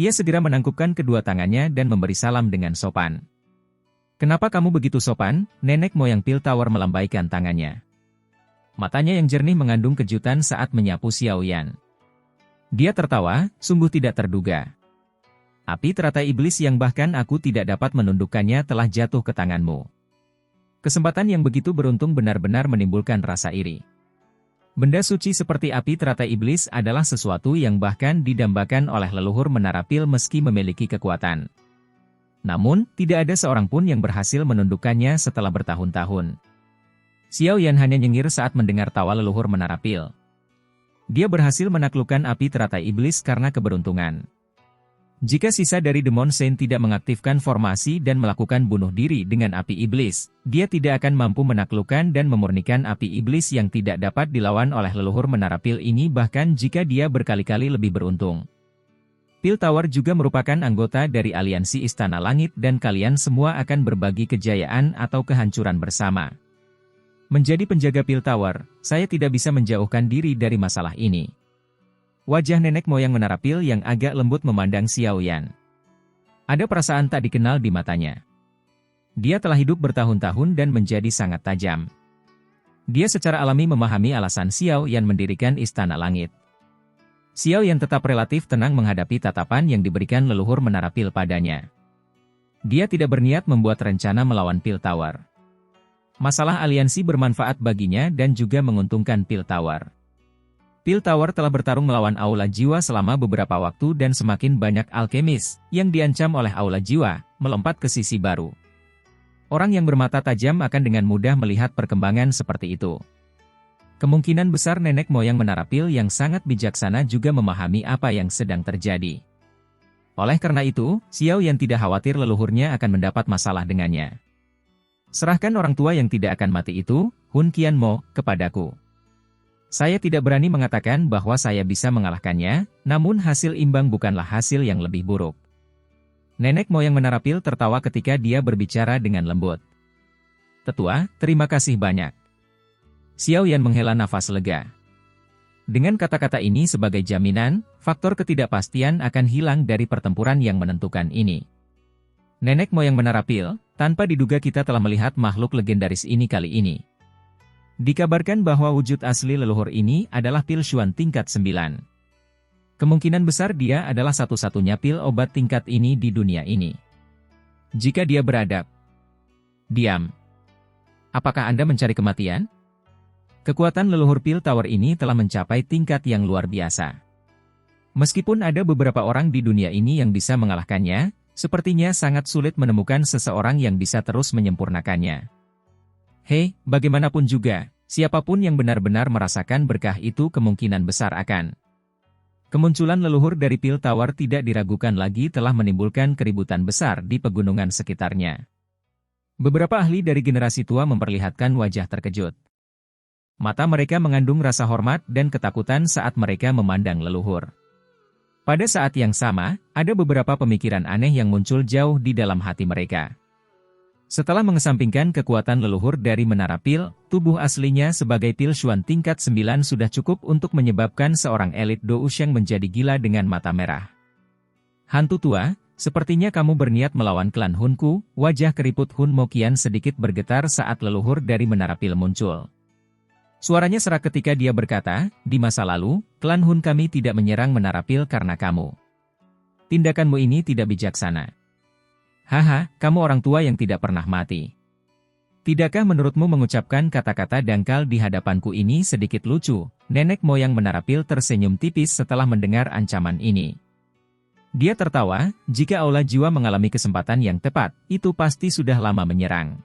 Ia segera menangkupkan kedua tangannya dan memberi salam dengan sopan. Kenapa kamu begitu sopan? Nenek moyang Pil Tower melambaikan tangannya. Matanya yang jernih mengandung kejutan saat menyapu Xiao Yan. Dia tertawa, sungguh tidak terduga. Api teratai iblis yang bahkan aku tidak dapat menundukkannya telah jatuh ke tanganmu. Kesempatan yang begitu beruntung benar-benar menimbulkan rasa iri. Benda suci seperti api teratai iblis adalah sesuatu yang bahkan didambakan oleh leluhur Menara Pil meski memiliki kekuatan. Namun, tidak ada seorang pun yang berhasil menundukkannya setelah bertahun-tahun. Xiao Yan hanya nyengir saat mendengar tawa leluhur Menara Pil. Dia berhasil menaklukkan api teratai iblis karena keberuntungan. Jika sisa dari Demon Saint tidak mengaktifkan formasi dan melakukan bunuh diri dengan api iblis, dia tidak akan mampu menaklukkan dan memurnikan api iblis yang tidak dapat dilawan oleh leluhur menara pil ini bahkan jika dia berkali-kali lebih beruntung. Pil Tower juga merupakan anggota dari aliansi Istana Langit dan kalian semua akan berbagi kejayaan atau kehancuran bersama. Menjadi penjaga Pil Tower, saya tidak bisa menjauhkan diri dari masalah ini. Wajah nenek moyang menara pil yang agak lembut memandang Xiao Yan. Ada perasaan tak dikenal di matanya. Dia telah hidup bertahun-tahun dan menjadi sangat tajam. Dia secara alami memahami alasan Xiao Yan mendirikan Istana Langit. Xiao Yan tetap relatif tenang menghadapi tatapan yang diberikan leluhur menara pil padanya. Dia tidak berniat membuat rencana melawan Pil Tower. Masalah aliansi bermanfaat baginya dan juga menguntungkan Pil Tower. Pil Tower telah bertarung melawan Aula Jiwa selama beberapa waktu dan semakin banyak alkemis yang diancam oleh Aula Jiwa melompat ke sisi baru. Orang yang bermata tajam akan dengan mudah melihat perkembangan seperti itu. Kemungkinan besar nenek moyang menara pil yang sangat bijaksana juga memahami apa yang sedang terjadi. Oleh karena itu, Xiao Yan tidak khawatir leluhurnya akan mendapat masalah dengannya. Serahkan orang tua yang tidak akan mati itu, Hun Qianmo, kepadaku. Saya tidak berani mengatakan bahwa saya bisa mengalahkannya, namun hasil imbang bukanlah hasil yang lebih buruk. Nenek moyang menara pil tertawa ketika dia berbicara dengan lembut. Tetua, terima kasih banyak. Xiao Yan menghela nafas lega. Dengan kata-kata ini sebagai jaminan, faktor ketidakpastian akan hilang dari pertempuran yang menentukan ini. Nenek moyang menara pil, tanpa diduga kita telah melihat makhluk legendaris ini kali ini. Dikabarkan bahwa wujud asli leluhur ini adalah pil Xuan tingkat 9. Kemungkinan besar dia adalah satu-satunya pil obat tingkat ini di dunia ini. Jika dia beradab. Diam. Apakah Anda mencari kematian? Kekuatan leluhur Pil Tower ini telah mencapai tingkat yang luar biasa. Meskipun ada beberapa orang di dunia ini yang bisa mengalahkannya, sepertinya sangat sulit menemukan seseorang yang bisa terus menyempurnakannya. Hei, bagaimanapun juga, siapapun yang benar-benar merasakan berkah itu kemungkinan besar akan. Kemunculan leluhur dari Pil Tower tidak diragukan lagi telah menimbulkan keributan besar di pegunungan sekitarnya. Beberapa ahli dari generasi tua memperlihatkan wajah terkejut. Mata mereka mengandung rasa hormat dan ketakutan saat mereka memandang leluhur. Pada saat yang sama, ada beberapa pemikiran aneh yang muncul jauh di dalam hati mereka. Setelah mengesampingkan kekuatan leluhur dari menara pil, tubuh aslinya sebagai pil Xuan tingkat 9 sudah cukup untuk menyebabkan seorang elit Dou Sheng menjadi gila dengan mata merah. Hantu tua, sepertinya kamu berniat melawan klan Hunku. Wajah keriput Hun Moqian sedikit bergetar saat leluhur dari menara pil muncul. Suaranya serak ketika dia berkata, di masa lalu, klan Hun kami tidak menyerang menara pil karena kamu. Tindakanmu ini tidak bijaksana. Haha, kamu orang tua yang tidak pernah mati. Tidakkah menurutmu mengucapkan kata-kata dangkal di hadapanku ini sedikit lucu? Nenek moyang menara pil tersenyum tipis setelah mendengar ancaman ini. Dia tertawa, jika Aula Jiwa mengalami kesempatan yang tepat, itu pasti sudah lama menyerang.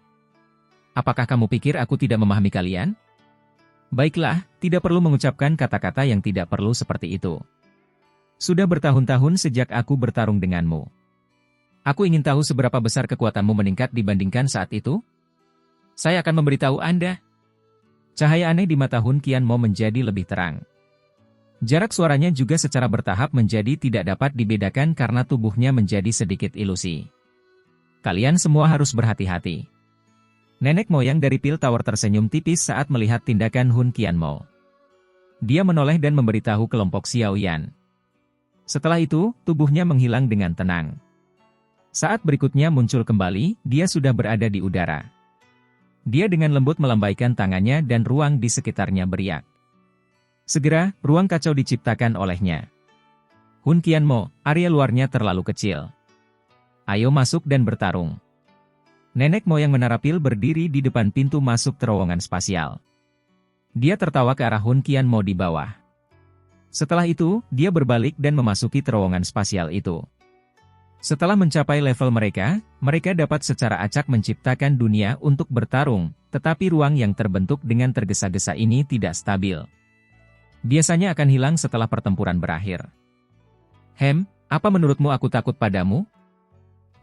Apakah kamu pikir aku tidak memahami kalian? Baiklah, tidak perlu mengucapkan kata-kata yang tidak perlu seperti itu. Sudah bertahun-tahun sejak aku bertarung denganmu. Aku ingin tahu seberapa besar kekuatanmu meningkat dibandingkan saat itu? Saya akan memberitahu Anda. Cahaya aneh di mata Hun Qianmo menjadi lebih terang. Jarak suaranya juga secara bertahap menjadi tidak dapat dibedakan karena tubuhnya menjadi sedikit ilusi. Kalian semua harus berhati-hati. Nenek moyang dari Pil Tower tersenyum tipis saat melihat tindakan Hun Qianmo. Dia menoleh dan memberitahu kelompok Xiao Yan. Setelah itu, tubuhnya menghilang dengan tenang. Saat berikutnya muncul kembali, dia sudah berada di udara. Dia dengan lembut melambaikan tangannya dan ruang di sekitarnya beriak. Segera, ruang kacau diciptakan olehnya. Hun Qianmo, area luarnya terlalu kecil. Ayo masuk dan bertarung. Nenek moyang menara pil berdiri di depan pintu masuk terowongan spasial. Dia tertawa ke arah Hun Qianmo di bawah. Setelah itu, dia berbalik dan memasuki terowongan spasial itu. Setelah mencapai level mereka dapat secara acak menciptakan dunia untuk bertarung, tetapi ruang yang terbentuk dengan tergesa-gesa ini tidak stabil. Biasanya akan hilang setelah pertempuran berakhir. Apa menurutmu aku takut padamu?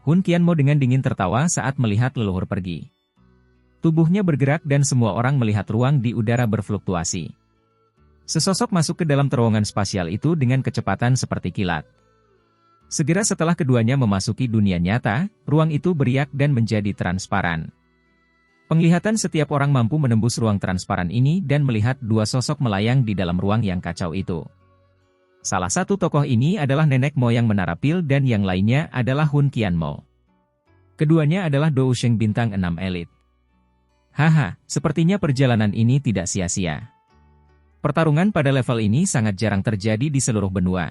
Hun Qianmo dengan dingin tertawa saat melihat leluhur pergi. Tubuhnya bergerak dan semua orang melihat ruang di udara berfluktuasi. Sesosok masuk ke dalam terowongan spasial itu dengan kecepatan seperti kilat. Segera setelah keduanya memasuki dunia nyata, ruang itu beriak dan menjadi transparan. Penglihatan setiap orang mampu menembus ruang transparan ini dan melihat dua sosok melayang di dalam ruang yang kacau itu. Salah satu tokoh ini adalah nenek moyang Menara Pil dan yang lainnya adalah Hun Qianmo. Keduanya adalah Dou Sheng bintang 6 elit. Haha, sepertinya perjalanan ini tidak sia-sia. Pertarungan pada level ini sangat jarang terjadi di seluruh benua.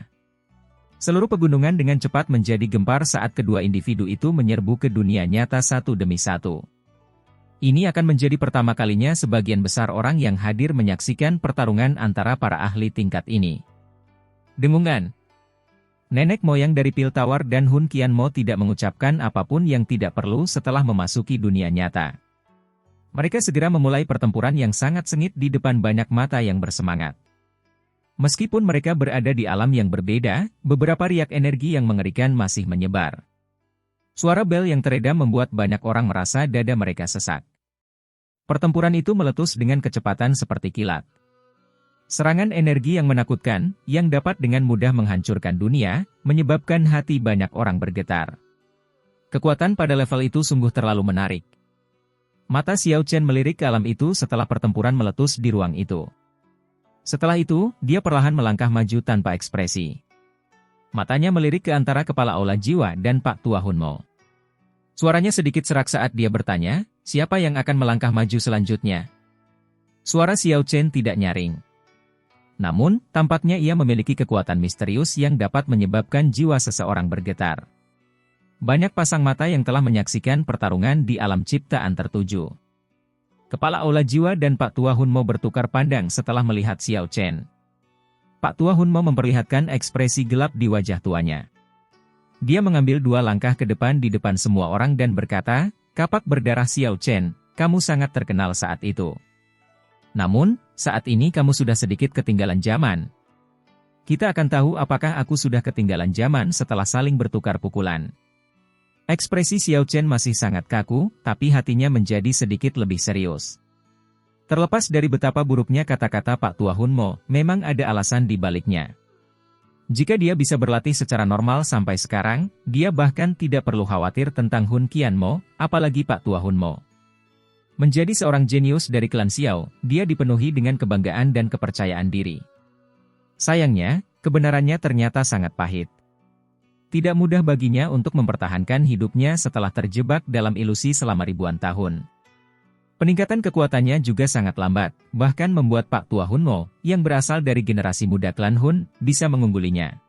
Seluruh pegunungan dengan cepat menjadi gempar saat kedua individu itu menyerbu ke dunia nyata satu demi satu. Ini akan menjadi pertama kalinya sebagian besar orang yang hadir menyaksikan pertarungan antara para ahli tingkat ini. Dengungan. Nenek moyang dari Pil Tower dan Hun Qianmo tidak mengucapkan apapun yang tidak perlu setelah memasuki dunia nyata. Mereka segera memulai pertempuran yang sangat sengit di depan banyak mata yang bersemangat. Meskipun mereka berada di alam yang berbeda, beberapa riak energi yang mengerikan masih menyebar. Suara bel yang teredam membuat banyak orang merasa dada mereka sesak. Pertempuran itu meletus dengan kecepatan seperti kilat. Serangan energi yang menakutkan, yang dapat dengan mudah menghancurkan dunia, menyebabkan hati banyak orang bergetar. Kekuatan pada level itu sungguh terlalu menarik. Mata Xiao Chen melirik ke alam itu setelah pertempuran meletus di ruang itu. Setelah itu, dia perlahan melangkah maju tanpa ekspresi. Matanya melirik ke antara kepala Aula Jiwa dan Pak Tua Hunmo. Suaranya sedikit serak saat dia bertanya, siapa yang akan melangkah maju selanjutnya? Suara Xiao Chen tidak nyaring. Namun, tampaknya ia memiliki kekuatan misterius yang dapat menyebabkan jiwa seseorang bergetar. Banyak pasang mata yang telah menyaksikan pertarungan di alam ciptaan tertuju. Kepala Aula Jiwa dan Pak Tua Hunmo bertukar pandang setelah melihat Xiao Chen. Pak Tua Hunmo memperlihatkan ekspresi gelap di wajah tuanya. Dia mengambil 2 langkah ke depan di depan semua orang dan berkata, "Kapak berdarah Xiao Chen, kamu sangat terkenal saat itu. Namun, saat ini kamu sudah sedikit ketinggalan zaman. Kita akan tahu apakah aku sudah ketinggalan zaman setelah saling bertukar pukulan." Ekspresi Xiao Chen masih sangat kaku, tapi hatinya menjadi sedikit lebih serius. Terlepas dari betapa buruknya kata-kata Pak Tua Hunmo, memang ada alasan di baliknya. Jika dia bisa berlatih secara normal sampai sekarang, dia bahkan tidak perlu khawatir tentang Hun Qianmo, apalagi Pak Tua Hunmo. Menjadi seorang jenius dari klan Xiao, dia dipenuhi dengan kebanggaan dan kepercayaan diri. Sayangnya, kebenarannya ternyata sangat pahit. Tidak mudah baginya untuk mempertahankan hidupnya setelah terjebak dalam ilusi selama ribuan tahun. Peningkatan kekuatannya juga sangat lambat, bahkan membuat Pak Tua Hunmo, yang berasal dari generasi muda klan Hun, bisa mengunggulinya.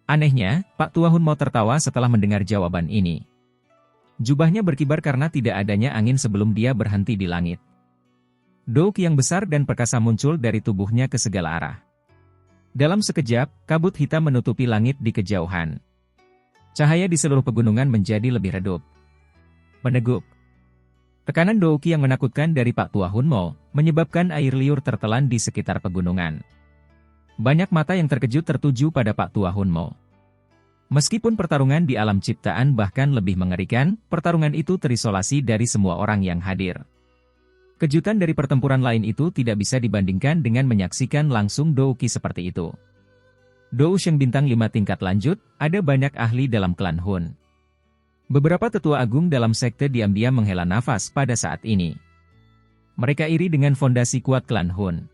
Anehnya, Pak Tua Hunmo tertawa setelah mendengar jawaban ini. Jubahnya berkibar karena tidak adanya angin sebelum dia berhenti di langit. Douk yang besar dan perkasa muncul dari tubuhnya ke segala arah. Dalam sekejap, kabut hitam menutupi langit di kejauhan. Cahaya di seluruh pegunungan menjadi lebih redup. Meneguk. Tekanan Douki yang menakutkan dari Pak Tua Hunmo, menyebabkan air liur tertelan di sekitar pegunungan. Banyak mata yang terkejut tertuju pada Pak Tua Hunmo. Meskipun pertarungan di alam ciptaan bahkan lebih mengerikan, pertarungan itu terisolasi dari semua orang yang hadir. Kejutan dari pertempuran lain itu tidak bisa dibandingkan dengan menyaksikan langsung Douki seperti itu. Dou Sheng bintang 5 tingkat lanjut, ada banyak ahli dalam klan Hun. Beberapa tetua agung dalam sekte diam-diam menghela nafas pada saat ini. Mereka iri dengan fondasi kuat klan Hun.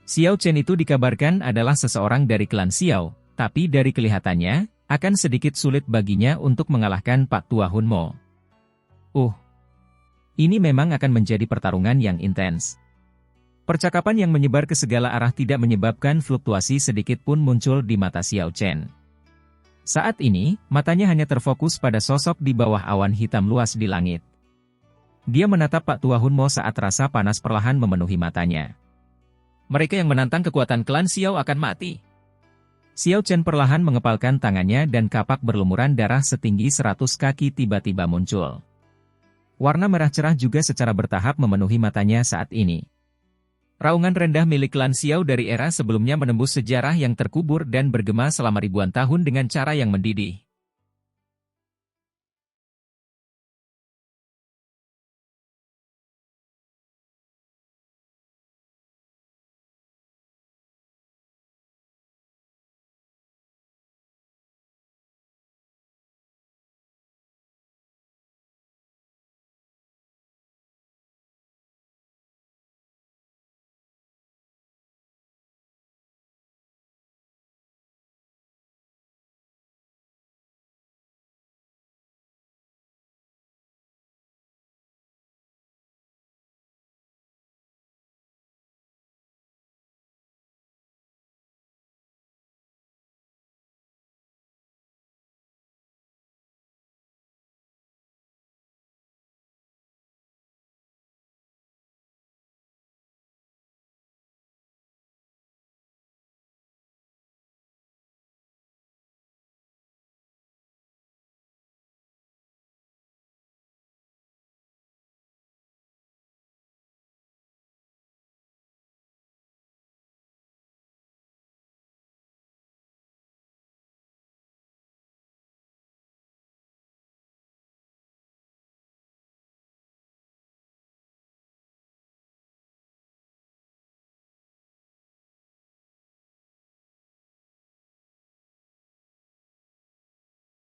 Xiao Chen itu dikabarkan adalah seseorang dari klan Xiao, tapi dari kelihatannya, akan sedikit sulit baginya untuk mengalahkan Pak Tua Hunmo. Ini memang akan menjadi pertarungan yang intens. Percakapan yang menyebar ke segala arah tidak menyebabkan fluktuasi sedikit pun muncul di mata Xiao Chen. Saat ini, matanya hanya terfokus pada sosok di bawah awan hitam luas di langit. Dia menatap Pak Tua Hunmo saat rasa panas perlahan memenuhi matanya. Mereka yang menantang kekuatan klan Xiao akan mati. Xiao Chen perlahan mengepalkan tangannya dan kapak berlumuran darah setinggi 100 kaki tiba-tiba muncul. Warna merah cerah juga secara bertahap memenuhi matanya saat ini. Raungan rendah milik klan Xiao dari era sebelumnya menembus sejarah yang terkubur dan bergema selama ribuan tahun dengan cara yang mendidih.